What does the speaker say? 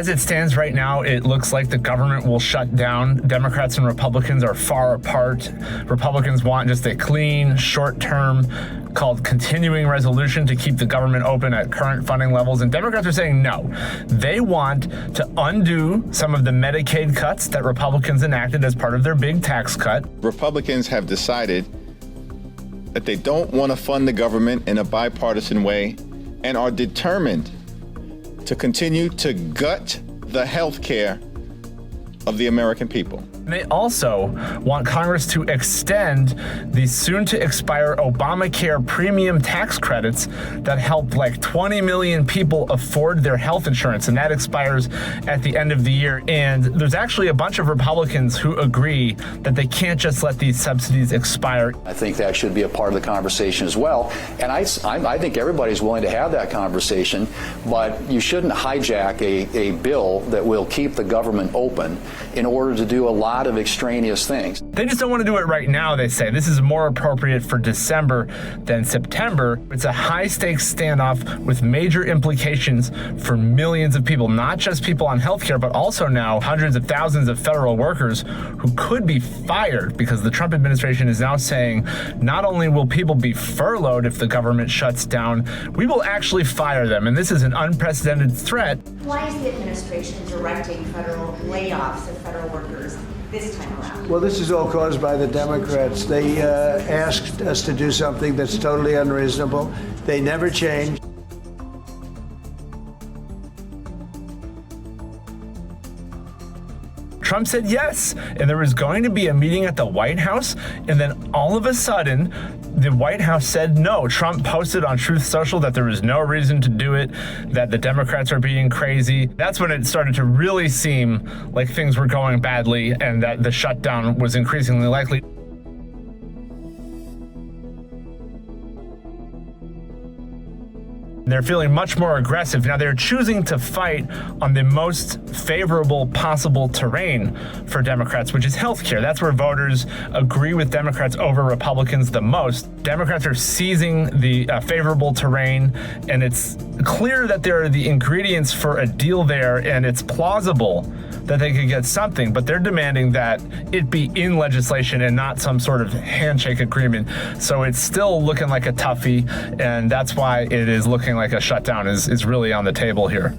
As it stands right now, it looks like the government will shut down. Democrats and Republicans are far apart. Republicans want just a clean, short-term, called continuing resolution to keep the government open at current funding levels. And Democrats are saying no. They want to undo some of the Medicaid cuts that Republicans enacted as part of their big tax cut. Republicans have decided that they don't want to fund the government in a bipartisan way and are determined to continue to gut the health care of the American people. They also want Congress to extend the soon-to-expire Obamacare premium tax credits that help like 20 million people afford their health insurance, and that expires at the end of the year. And there's actually a bunch of Republicans who agree that they can't just let these subsidies expire. I think that should be a part of the conversation as well. And I think everybody's willing to have that conversation, but you shouldn't hijack a bill that will keep the government open in order to do a lot of extraneous things. They just don't want to do it right now, they say. This is more appropriate for December than September. It's a high-stakes standoff with major implications for millions of people, not just people on healthcare, but also now hundreds of thousands of federal workers who could be fired, because the Trump administration is now saying not only will people be furloughed if the government shuts down, we will actually fire them. And this is an unprecedented threat. Why is the administration directing federal layoffs of federal workers this time around? Well, this is all caused by the Democrats. They asked us to do something that's totally unreasonable. They never change. Trump said yes, and there was going to be a meeting at the White House, and then all of a sudden, the White House said no. Trump posted on Truth Social that there was no reason to do it, that the Democrats are being crazy. That's when it started to really seem like things were going badly and that the shutdown was increasingly likely. They're feeling much more aggressive. Now they're choosing to fight on the most favorable possible terrain for Democrats, which is healthcare. That's where voters agree with Democrats over Republicans the most. Democrats are seizing the favorable terrain, and it's clear that there are the ingredients for a deal there, and it's plausible that they could get something, but they're demanding that it be in legislation and not some sort of handshake agreement. So it's still looking like a toughie, and that's why it is looking like a shutdown is really on the table here.